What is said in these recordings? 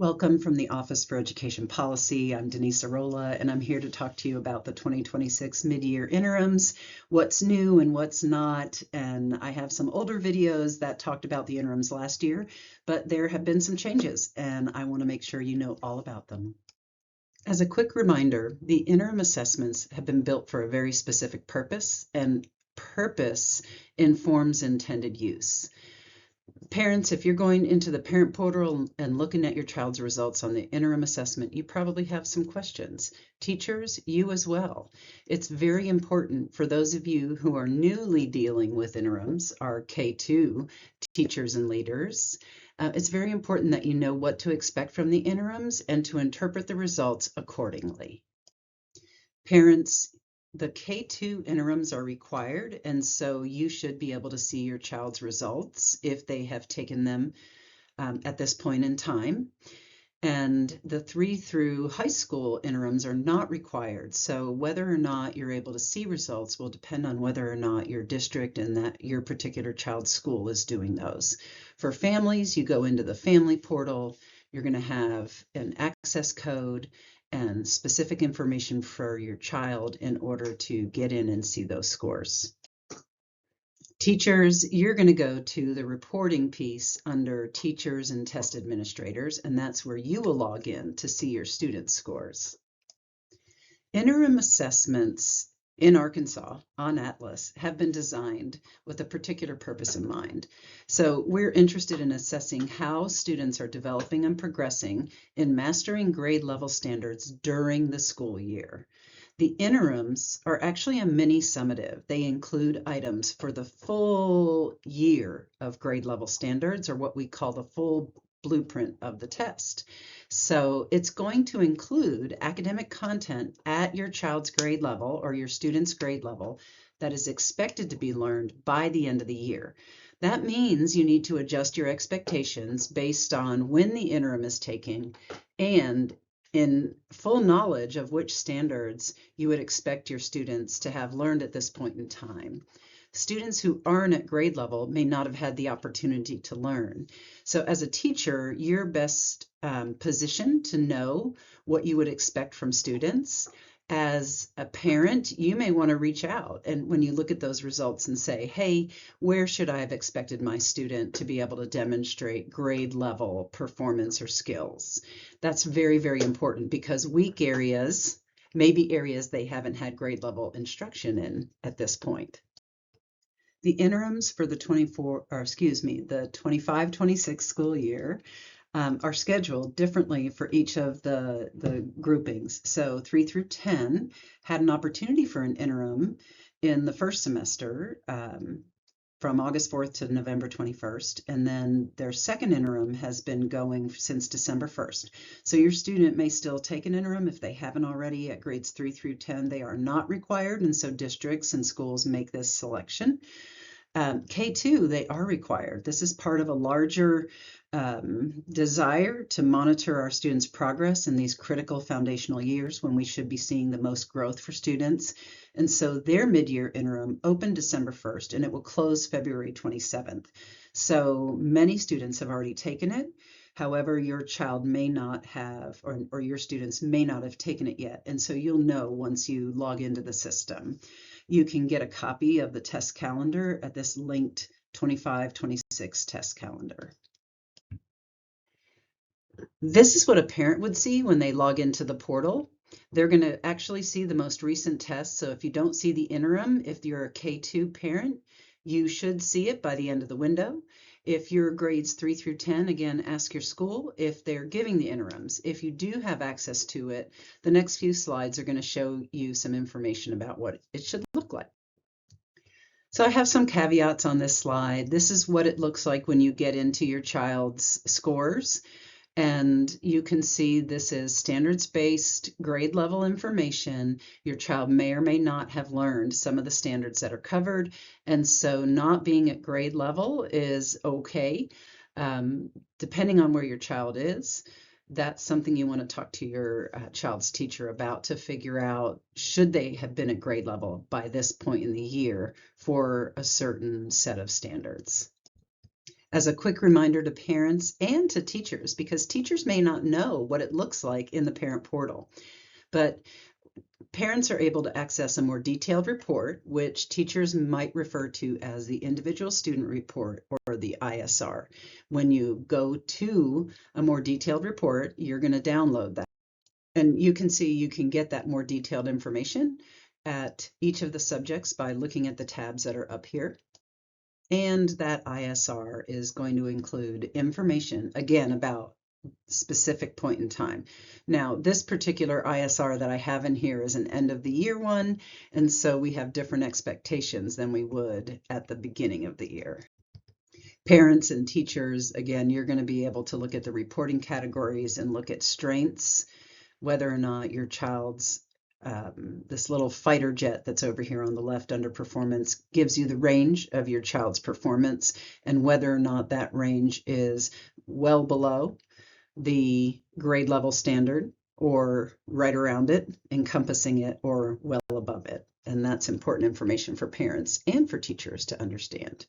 Welcome from the Office for Education Policy. I'm Denise Arola, and I'm here to talk to you about the 2026 mid-year interims, what's new and what's not. And I have some older videos that talked about the interims last year, but there have been some changes, and I want to make sure you know all about them. As a quick reminder, the interim assessments have been built for a very specific purpose, and purpose informs intended use. Parents, if you're going into the parent portal and looking at your child's results on the interim assessment, you probably have some questions. Teachers, you as well. It's very important for those of you who are newly dealing with interims, our K2 teachers and leaders. It's very important that you know what to expect from the interims and to interpret the results accordingly. Parents, the K2 interims are required, and so you should be able to see your child's results if they have taken them at this point in time. And the 3 through high school interims are not required. So whether or not you're able to see results will depend on whether or not your district and that your particular child's school is doing those. For families, you go into the family portal, you're going to have an access code and specific information for your child in order to get in and see those scores. Teachers, you're going to go to the reporting piece under Teachers and Test Administrators, and that's where you will log in to see your student scores. Interim assessments in Arkansas on Atlas have been designed with a particular purpose in mind. So we're interested in assessing how students are developing and progressing in mastering grade level standards during the school year. The interims are actually a mini summative. They include items for the full year of grade level standards, or what we call the full blueprint of the test. So it's going to include academic content at your child's grade level or your student's grade level that is expected to be learned by the end of the year. That means you need to adjust your expectations based on when the interim is taking and in full knowledge of which standards you would expect your students to have learned at this point in time. Students who aren't at grade level may not have had the opportunity to learn. So as a teacher, you're best positioned to know what you would expect from students. As a parent, you may want to reach out and when you look at those results and say, hey, where should I have expected my student to be able to demonstrate grade level performance or skills? That's very, very important because weak areas may be areas they haven't had grade level instruction in at this point. The interims for the 25-26 school year are scheduled differently for each of the groupings. So 3 through 10 had an opportunity for an interim in the first semester from August 4th to November 21st, and then their second interim has been going since December 1st. So your student may still take an interim if they haven't already at grades 3 through 10. They are not required, and so districts and schools make this selection. K2, they are required. This is part of a larger desire to monitor our students' progress in these critical foundational years when we should be seeing the most growth for students. And so their mid-year interim opened December 1st and it will close February 27th. So many students have already taken it. However, your child may not have, or your students may not have taken it yet. And so you'll know once you log into the system. You can get a copy of the test calendar at this linked 25-26 test calendar. This is what a parent would see when they log into the portal. They're going to actually see the most recent test. So if you don't see the interim, if you're a K2 parent, you should see it by the end of the window. If you're grades 3 through 10, again, ask your school if they're giving the interims. If you do have access to it, the next few slides are going to show you some information about what it should look like. So I have some caveats on this slide. This is what it looks like when you get into your child's scores. And you can see this is standards-based grade level information. Your child may or may not have learned some of the standards that are covered. And so not being at grade level is okay, depending on where your child is. That's something you want to talk to your child's teacher about to figure out, should they have been at grade level by this point in the year for a certain set of standards. As a quick reminder to parents and to teachers, because teachers may not know what it looks like in the parent portal, but parents are able to access a more detailed report, which teachers might refer to as the individual student report or the ISR. When you go to a more detailed report, you're going to download that. And you can see you can get that more detailed information at each of the subjects by looking at the tabs that are up here. And that ISR is going to include information, again, about specific point in time. Now, this particular ISR that I have in here is an end of the year one, and so we have different expectations than we would at the beginning of the year. Parents and teachers, again, you're going to be able to look at the reporting categories and look at strengths, whether or not your child's this little fighter jet that's over here on the left under performance gives you the range of your child's performance and whether or not that range is well below the grade level standard or right around it, encompassing it, or well above it. And that's important information for parents and for teachers to understand.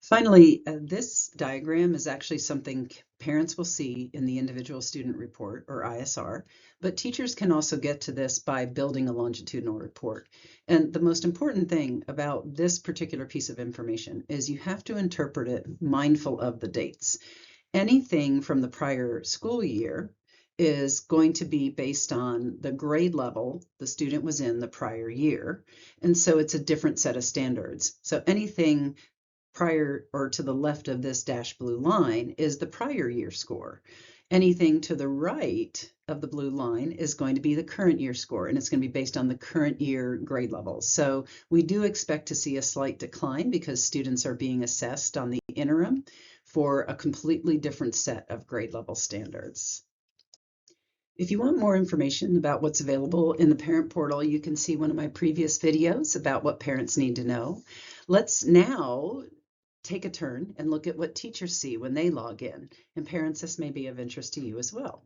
Finally, this diagram is actually something parents will see in the individual student report, or ISR, but teachers can also get to this by building a longitudinal report. And the most important thing about this particular piece of information is you have to interpret it mindful of the dates. Anything from the prior school year is going to be based on the grade level the student was in the prior year. And so it's a different set of standards. So anything prior or to the left of this dashed blue line is the prior year score. Anything to the right of the blue line is going to be the current year score, and it's going to be based on the current year grade level. So we do expect to see a slight decline because students are being assessed on the interim for a completely different set of grade level standards. If you want more information about what's available in the parent portal, you can see one of my previous videos about what parents need to know. Let's now take a turn and look at what teachers see when they log in. And parents, this may be of interest to you as well.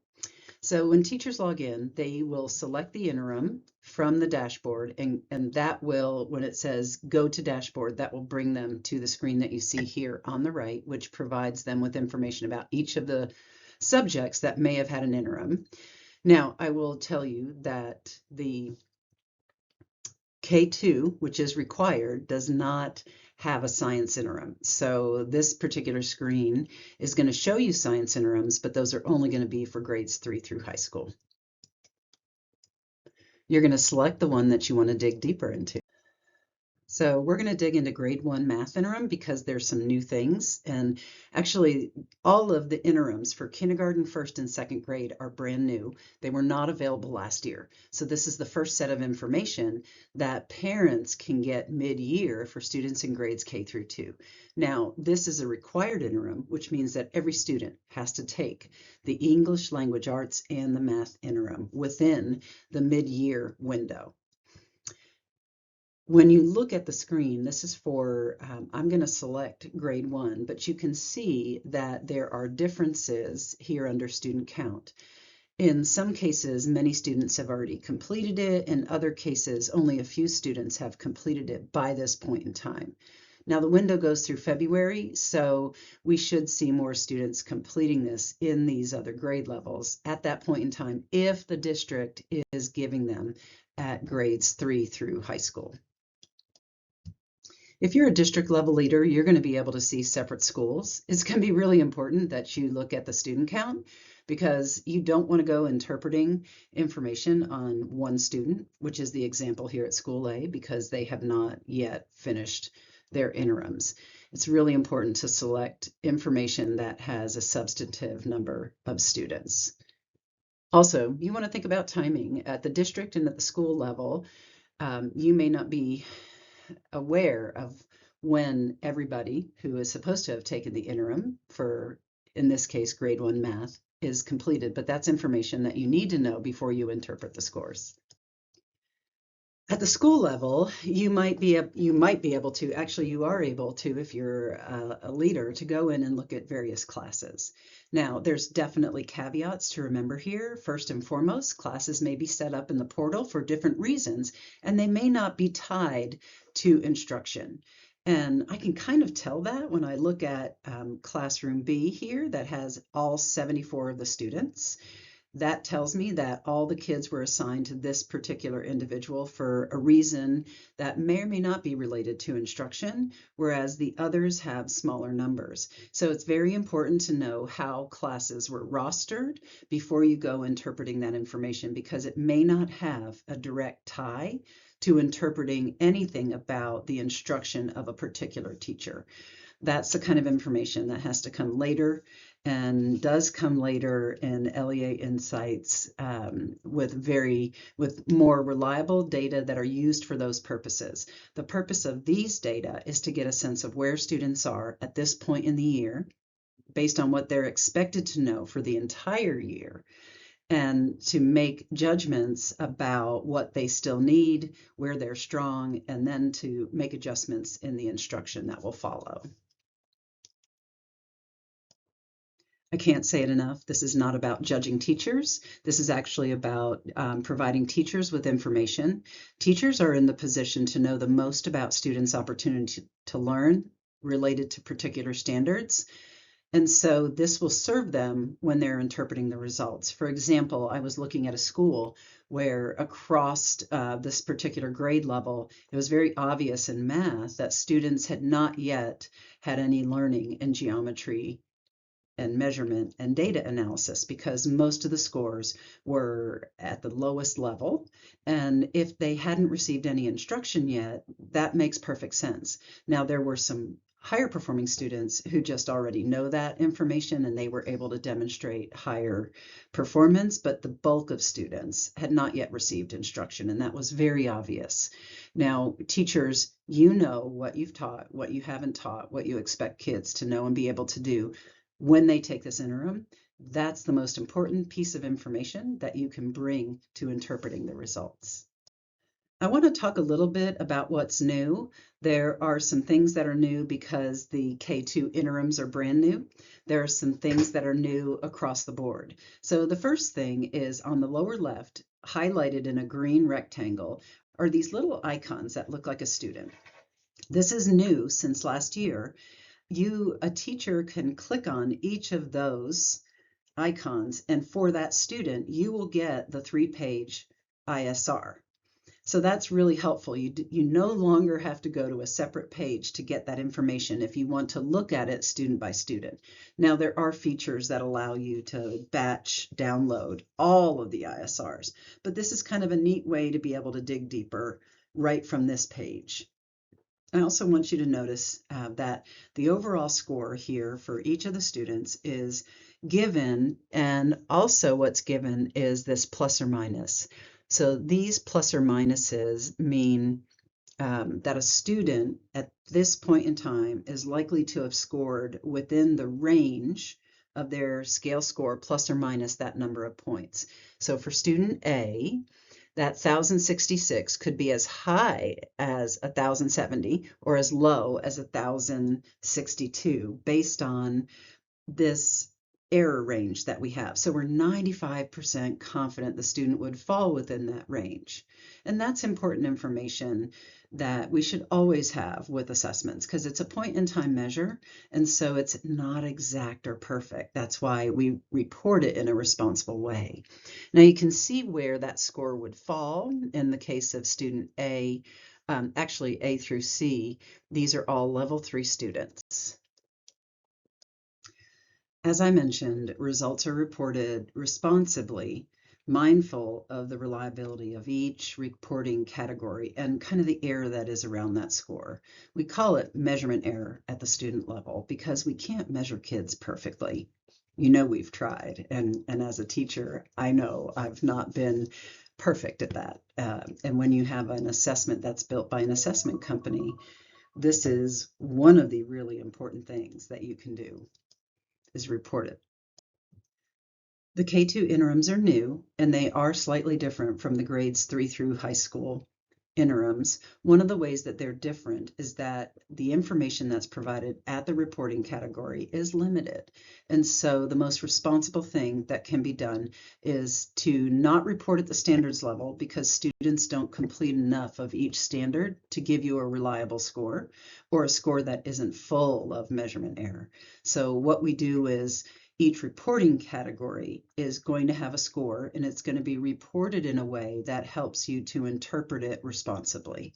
So when teachers log in, they will select the interim from the dashboard, and that will, when it says go to dashboard, that will bring them to the screen that you see here on the right, which provides them with information about each of the subjects that may have had an interim. Now, I will tell you that the K2, which is required, does not have a science interim. So this particular screen is going to show you science interims, but those are only going to be for grades 3 through high school. You're going to select the one that you want to dig deeper into. So we're going to dig into grade 1 math interim because there's some new things, and actually all of the interims for kindergarten, first and second grade are brand new. They were not available last year. So this is the first set of information that parents can get mid-year for students in grades K through 2. Now, this is a required interim, which means that every student has to take the English language arts and the math interim within the mid-year window. When you look at the screen, this is for, I'm going to select grade 1, but you can see that there are differences here under student count. In some cases, many students have already completed it. In other cases, only a few students have completed it by this point in time. Now the window goes through February, so we should see more students completing this in these other grade levels at that point in time if the district is giving them at grades 3 through high school. If you're a district level leader, you're going to be able to see separate schools. It's going to be really important that you look at the student count because you don't want to go interpreting information on one student, which is the example here at School A, because they have not yet finished their interims. It's really important to select information that has a substantive number of students. Also, you want to think about timing. At the district and at the school level, you may not be aware of when everybody who is supposed to have taken the interim for, in this case, grade 1 math is completed, but that's information that you need to know before you interpret the scores. At the school level, you might be able to, actually you are able to, if you're a leader, to go in and look at various classes. Now, there's definitely caveats to remember here. First and foremost, classes may be set up in the portal for different reasons, and they may not be tied to instruction. And I can kind of tell that when I look at classroom B here that has all 74 of the students. That tells me that all the kids were assigned to this particular individual for a reason that may or may not be related to instruction, whereas the others have smaller numbers. So it's very important to know how classes were rostered before you go interpreting that information, because it may not have a direct tie to interpreting anything about the instruction of a particular teacher. That's the kind of information that has to come later and does come later in LEA Insights with more reliable data that are used for those purposes. The purpose of these data is to get a sense of where students are at this point in the year based on what they're expected to know for the entire year, and to make judgments about what they still need, where they're strong, and then to make adjustments in the instruction that will follow. I can't say it enough. This is not about judging teachers. This is actually about providing teachers with information. Teachers are in the position to know the most about students' opportunity to learn related to particular standards. And so this will serve them when they're interpreting the results. For example, I was looking at a school where across this particular grade level, it was very obvious in math that students had not yet had any learning in geometry and measurement and data analysis, because most of the scores were at the lowest level. And if they hadn't received any instruction yet, that makes perfect sense. Now, there were some higher performing students who just already know that information and they were able to demonstrate higher performance, but the bulk of students had not yet received instruction, and that was very obvious. Now, teachers, you know what you've taught, what you haven't taught, what you expect kids to know and be able to do when they take this interim. That's the most important piece of information that you can bring to interpreting the results. I want to talk a little bit about what's new. There are some things that are new because the K2 interims are brand new. There are some things that are new across the board. So the first thing is on the lower left, highlighted in a green rectangle, are these little icons that look like a student. This is new since last year. A teacher can click on each of those icons, and for that student, you will get the 3-page ISR. So that's really helpful. You no longer have to go to a separate page to get that information if you want to look at it student by student. Now, there are features that allow you to batch download all of the ISRs, but this is kind of a neat way to be able to dig deeper right from this page. I also want you to notice that the overall score here for each of the students is given, and also what's given is this plus or minus. So these plus or minuses mean that a student at this point in time is likely to have scored within the range of their scale score plus or minus that number of points. So for student A, that 1,066 could be as high as 1,070 or as low as 1,062 based on this error range that we have. So we're 95% confident the student would fall within that range. And that's important information that we should always have with assessments, because it's a point in time measure, and so it's not exact or perfect. That's why we report it in a responsible way. Now you can see where that score would fall in the case of student A, actually A through C. These are all level 3 students. As I mentioned, results are reported responsibly, mindful of the reliability of each reporting category and kind of the error that is around that score. We call it measurement error at the student level because we can't measure kids perfectly. You know, we've tried, and as a teacher, I know I've not been perfect at that. And when you have an assessment that's built by an assessment company, this is one of the really important things that you can do, is report it. The K2 interims are new, and they are slightly different from the grades 3 through high school interims, one of the ways that they're different is that the information that's provided at the reporting category is limited. And so the most responsible thing that can be done is to not report at the standards level because students don't complete enough of each standard to give you a reliable score or a score that isn't full of measurement error. So what we do is each reporting category is going to have a score, and it's going to be reported in a way that helps you to interpret it responsibly.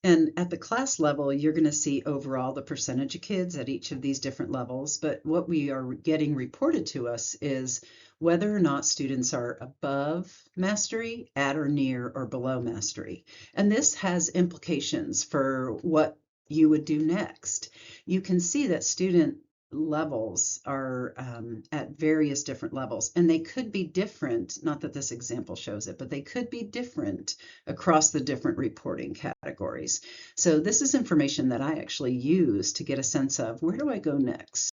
And at the class level, you're going to see overall the percentage of kids at each of these different levels, but what we are getting reported to us is whether or not students are above mastery, at or near, or below mastery. And this has implications for what you would do next. You can see that student levels are at various different levels, and they could be different, not that this example shows it, but they could be different across the different reporting categories. So this is information that I actually use to get a sense of where do I go next?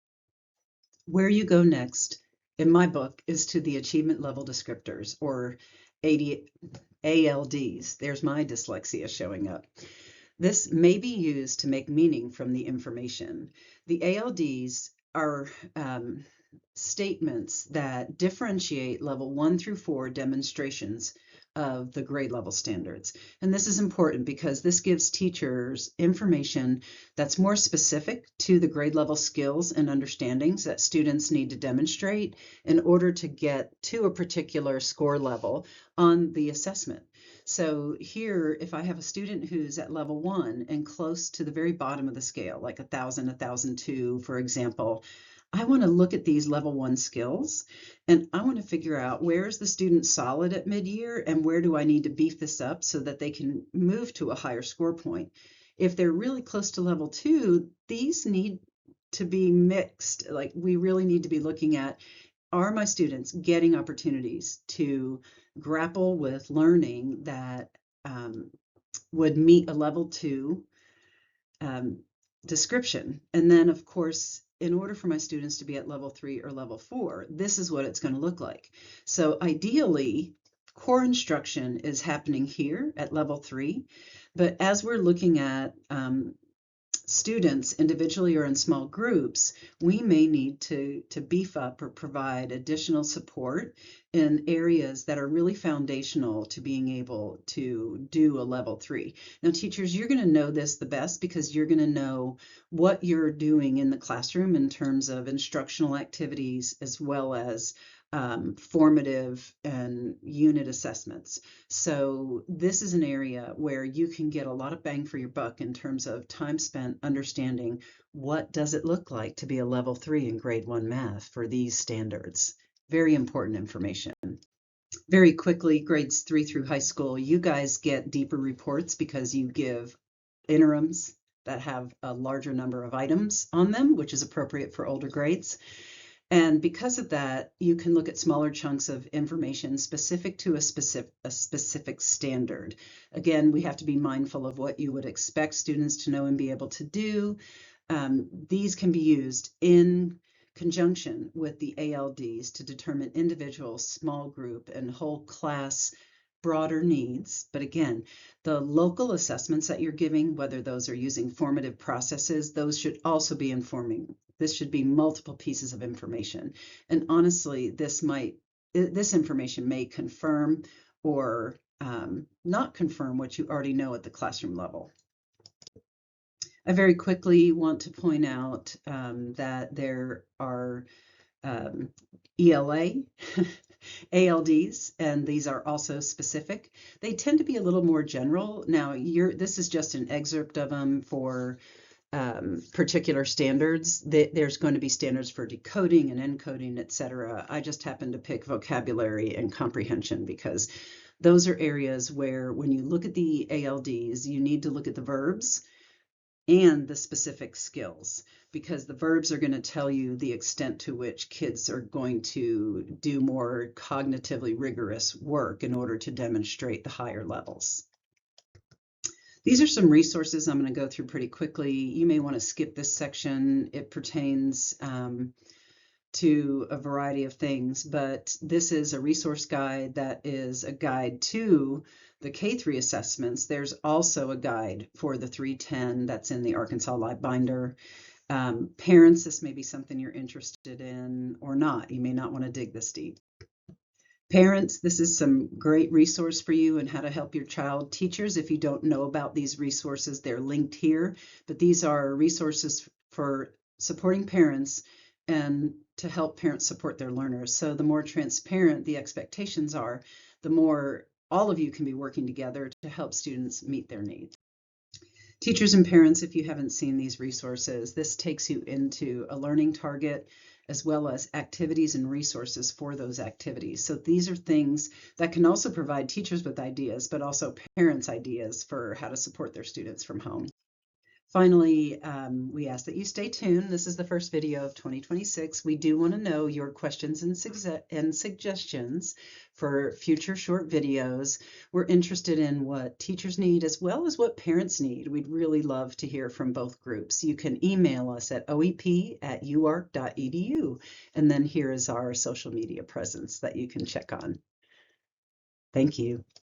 Where you go next in my book is to the achievement level descriptors, or ALDs. There's my dyslexia showing up. This may be used to make meaning from the information. The ALDs are statements that differentiate level 1 through 4 demonstrations of the grade level standards. And this is important because this gives teachers information that's more specific to the grade level skills and understandings that students need to demonstrate in order to get to a particular score level on the assessment. So here, if I have a student who's at level 1 and close to the very bottom of the scale, like 1,000, 1,002, for example, I want to look at these level 1 skills, and I want to figure out where is the student solid at mid-year and where do I need to beef this up so that they can move to a higher score point. If they're really close to level 2, these need to be mixed. Like, we really need to be looking at, are my students getting opportunities to grapple with learning that would meet a level 2 description? And then, of course, in order for my students to be at level 3 or level 4, this is what it's going to look like. So ideally, core instruction is happening here at level 3, but as we're looking at students individually or in small groups, we may need to beef up or provide additional support in areas that are really foundational to being able to do a level 3. Now, teachers, you're going to know this the best because you're going to know what you're doing in the classroom in terms of instructional activities as well as formative and unit assessments. So this is an area where you can get a lot of bang for your buck in terms of time spent understanding what does it look like to be a level 3 in grade 1 math for these standards. Very important information. Very quickly, grades 3 through high school, you guys get deeper reports because you give interims that have a larger number of items on them, which is appropriate for older grades. And because of that, you can look at smaller chunks of information specific to a specific standard. Again, we have to be mindful of what you would expect students to know and be able to do. These can be used in conjunction with the ALDs to determine individual, small group, and whole class broader needs. But again, the local assessments that you're giving, whether those are using formative processes, those should also be informing. This should be multiple pieces of information. And honestly, this information may confirm or not confirm what you already know at the classroom level. I very quickly want to point out that there are ELA, ALDs, and these are also specific. They tend to be a little more general. Now, this is just an excerpt of them for particular standards. There's going to be standards for decoding and encoding, etc. I just happen to pick vocabulary and comprehension because those are areas where when you look at the ALDs, you need to look at the verbs and the specific skills, because the verbs are going to tell you the extent to which kids are going to do more cognitively rigorous work in order to demonstrate the higher levels. These are some resources I'm going to go through pretty quickly. You may want to skip this section. It pertains to a variety of things, but this is a resource guide that is a guide to the K-3 assessments. There's also a guide for the 310 that's in the Arkansas Live Binder. Parents, this may be something you're interested in or not. You may not want to dig this deep. Parents, this is some great resource for you and how to help your child. Teachers, if you don't know about these resources, they're linked here, but these are resources for supporting parents and to help parents support their learners. So the more transparent the expectations are, the more all of you can be working together to help students meet their needs. Teachers and parents, if you haven't seen these resources, this takes you into a learning target as well as activities and resources for those activities. So these are things that can also provide teachers with ideas, but also parents ideas for how to support their students from home. Finally, we ask that you stay tuned. This is the first video of 2026. We do want to know your questions and suggestions for future short videos. We're interested in what teachers need as well as what parents need. We'd really love to hear from both groups. You can email us at oep@uark.edu, and then here is our social media presence that you can check on. Thank you.